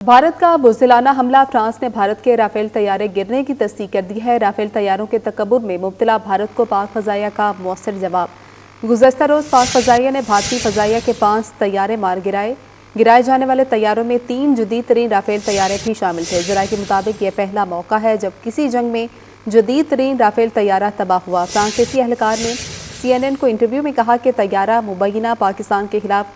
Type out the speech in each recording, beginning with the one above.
भारत का बुज़दिलाना हमला। फ्रांस ने भारत के राफेल तैयारे गिरने की तस्दीक कर दी है। राफेल तैयारों के तकब्बुर में मुब्तला भारत को पाक फ़ज़ाइया का मौसर जवाब। गुज़श्ता रोज़ पाक फ़ज़ाइया ने भारतीय फ़ज़ाइया के 5 तैयारे मार गिराए। गिराए जाने वाले तैयारों में 3 जदीद तरीन राफेल तैयारे भी शामिल थे। ज़राए के मुताबिक ये पहला मौका है जब किसी जंग में जदीद तरीन राफेल तैयारा तबाह हुआ। फ्रांसीसी एहलकार ने CNN को इंटरव्यू में कहा कि तैयारा मुबैना पाकिस्तान के खिलाफ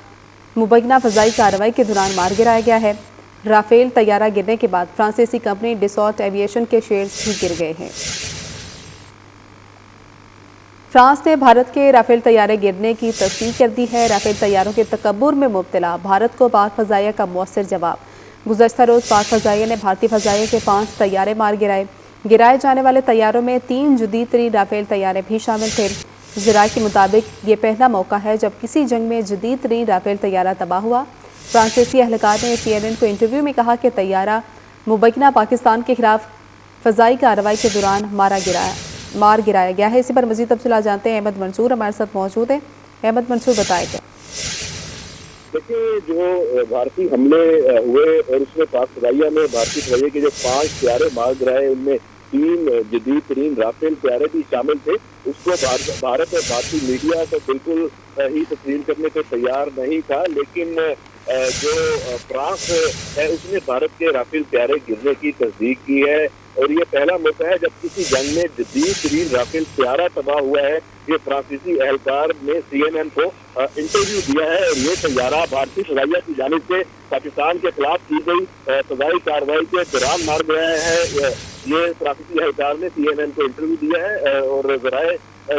मुबैना फ़ज़ाई कार्रवाई के दौरान मार गिराया गया है। राफेल तैयारा गिरने के बाद फ्रांसीसी कंपनी डिसॉल्ट एविएशन के शेयर्स भी गिर गए हैं। फ्रांस ने भारत के राफेल तैयारे गिरने की तस्दीक कर दी है। राफेल तैयारों के तकब्बुर में मुब्तला भारत को पाक फ़ज़ाइया का मौसर जवाब। गुज़श्ता रोज़ पाक फ़ज़ाइया ने भारतीय फ़ज़ाइया के 5 तैयारे मार गिराए। गिराए जाने वाले तैयारों में 3 जदीद तरीन राफेल तैयारे भी शामिल थे। ज़राए के मुताबिक ये पहला मौका है जब किसी जंग में जदीद तरीन राफेल तैयारा तबाह हुआ। फ्रांसीसी एहलकार ने CNN को इंटरव्यू में कहा कि तैयारा मुबैना पाकिस्तान के खिलाफ फ़ज़ाई कार्रवाई के दौरान मार गिराया गया है। इसी पर मज़ीद तफसीलात जानते हैं। अहमद मंसूर हमारे साथ मौजूद हैं। अहमद मंसूर, बताएगा। देखिए, जो भारतीय हमले हुए और उसमें पाक फ़ज़ाइया में भारतीय फ़ज़ाइया के जो 5 तैयारे मार गिराए, उनमें 3 जदीद तरीन राफेल तैयारे भी शामिल थे। उसको भारत और भारतीय मीडिया तो बिल्कुल ही तस्लीम करने को तैयार नहीं था, लेकिन जो फ्रांस है उसने भारत के राफेल तैयारे गिरने की तस्दीक की है। और ये पहला मौका है जब किसी जंग में जदीद तरीन राफेल तैयारा तबाह हुआ है। ये फ्रांसीसी एहलकार ने CNN को इंटरव्यू दिया है। और ये तैयारा भारतीय फ़ज़ाइया की जानिब से पाकिस्तान के खिलाफ की गई फ़ज़ाई कार्रवाई के दौरान मार गया है। ये फ्रांसीसी एहलकार ने CNN को इंटरव्यू दिया है और ज़राए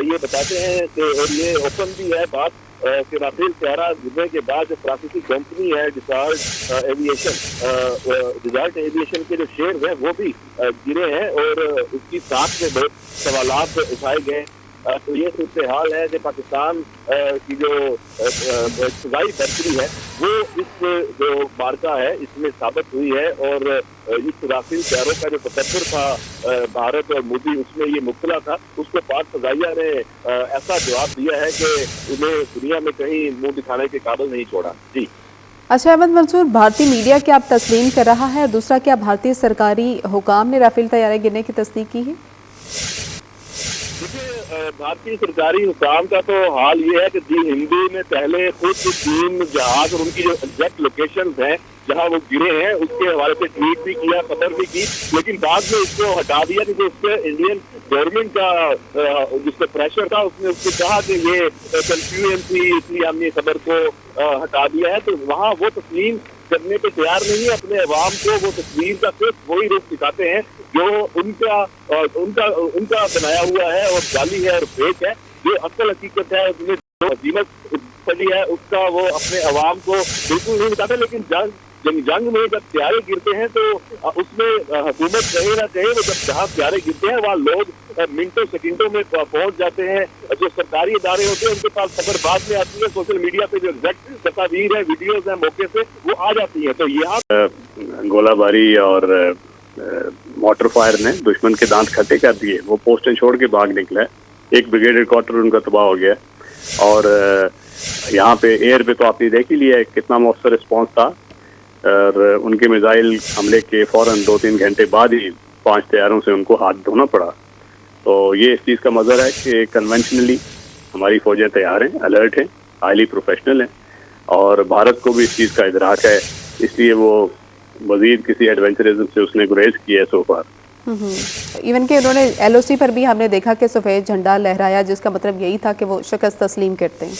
ये बताते हैं कि, और ये ओपन भी है बात, कि राफेल तैयारा गिरने के बाद जो फ्रांसीसी कंपनी है डिसॉल्ट एविएशन के जो शेयर हैं वो भी गिरे हैं और उसकी साथ में बहुत सवालात उठाए गए। तो ये सूरत हाल है कि पाकिस्तान की जो फ़ज़ाई बर्तरी है वो इस जो मार्का है इसमें साबित हुई है। और इस राफेल तैयारों का जो तकब्बुर था भारत और मोदी, उसमें ये मुब्तला था। उसको पाक फ़ज़ाइया ने ऐसा जवाब दिया है कि उन्हें दुनिया में कहीं मुंह दिखाने के काबिल नहीं छोड़ा। जी अच्छा अहमद मंसूर, भारतीय मीडिया क्या अब तस्लीम कर रहा है? दूसरा, क्या भारतीय सरकारी हुकाम ने राफेल तैयारे गिरने की तस्दीक की है? भारतीय सरकारी हुकाम का तो हाल ये है कि दी हिंदू ने पहले खुद 3 जहाज और उनकी जो एग्जैक्ट लोकेशन है जहां वो गिरे हैं उसके हवाले से ट्वीट भी किया, खबर भी की, लेकिन बाद में इसको हटा दिया क्योंकि उससे इंडियन गवर्नमेंट का जिससे प्रेशर था उसने उससे कहा कि ये कंफ्यूजन थी, इसलिए हमने खबर को हटा दिया है। तो वहाँ वो तस्लीम करने पे तैयार नहीं है। अपने अवाम को वो तस्वीर का सिर्फ वही रुख दिखाते हैं जो उनका बनाया हुआ है और जाली है और फेक है। जो असल हकीकत है उसमें जो हकीकत पड़ी है उसका वो अपने अवाम को बिल्कुल नहीं दिखाते। लेकिन जंग में जब तैयारे गिरते हैं तो उसमें हुकूमत कहे ना कहे, वो जब जहाँ तैयारे गिरते हैं वहाँ लोग मिनटों सेकंडों में पहुंच जाते हैं। जो सरकारी इदारे होते हैं उनके पास खबर बाद में आती है। सोशल मीडिया पे जो एग्जैक्ट तस्वीर है, वीडियोज है मौके से, वो आ जाती है। तो यहाँ गोलाबारी और मोटर फायर ने दुश्मन के दांत खट्टे कर दिए। वो पोस्टें छोड़ के भाग निकला है। एक ब्रिगेड हेडक्वार्टर उनका तबाह हो गया और यहाँ पे एयर पे तो आपने देख ही लिया है कितना मौसर रिस्पॉन्स था। और उनके मिसाइल हमले के फ़ौरन 2-3 घंटे बाद ही 5 तैयारों से उनको हाथ धोना पड़ा। तो ये इस चीज़ का मज़र है कि कन्वेंशनली हमारी फ़ौजें तैयार हैं, अलर्ट हैं, हाईली प्रोफेशनल हैं और भारत को भी इस चीज़ का इदराक है। इसलिए वो मज़ीद किसी एडवेंचरिज्म से उसने गुरेज किया है सो फार। इवन कि उन्होंने LOC पर भी हमने देखा कि सफ़ेद झंडा लहराया, जिसका मतलब यही था कि वो शिकस्त तस्लीम करते हैं।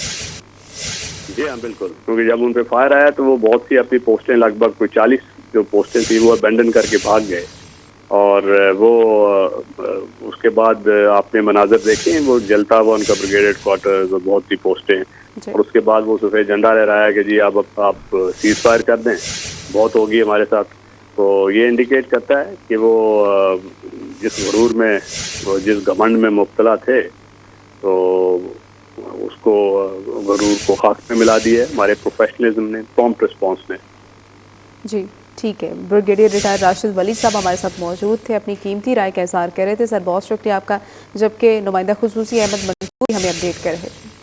जी हाँ, बिल्कुल, क्योंकि जब उन पे फायर आया तो वो बहुत सी अपनी पोस्टें, लगभग कोई 40 जो पोस्टें थी वो अबेंडन करके भाग गए। और वो उसके बाद आपने मनाजर देखे, वो जलता हुआ उनका ब्रिगेड हेडक्वार्टर, बहुत सी पोस्टें, और उसके बाद वो सफ़ेद झंडा लहराया कि जी अब आप सीज फायर कर दें, बहुत होगी हमारे साथ। तो ये इंडिकेट करता है कि वो जिस गरूर में, जिस घमंड में मुब्तला थे, तो उसको गरूर को खाक में मिला दिया है हमारे प्रोफेशनलिज्म ने, प्रॉम्प्ट रिस्पॉन्स ने। जी ठीक है। ब्रिगेडियर रिटायर्ड राशिद वलीद साहब हमारे साथ मौजूद थे, अपनी कीमती राय का इज़हार कर रहे थे। सर बहुत शुक्रिया आपका, जबकि नुमाइंदा खुसूसी अहमद मंसूर हमें अपडेट कर रहे थे।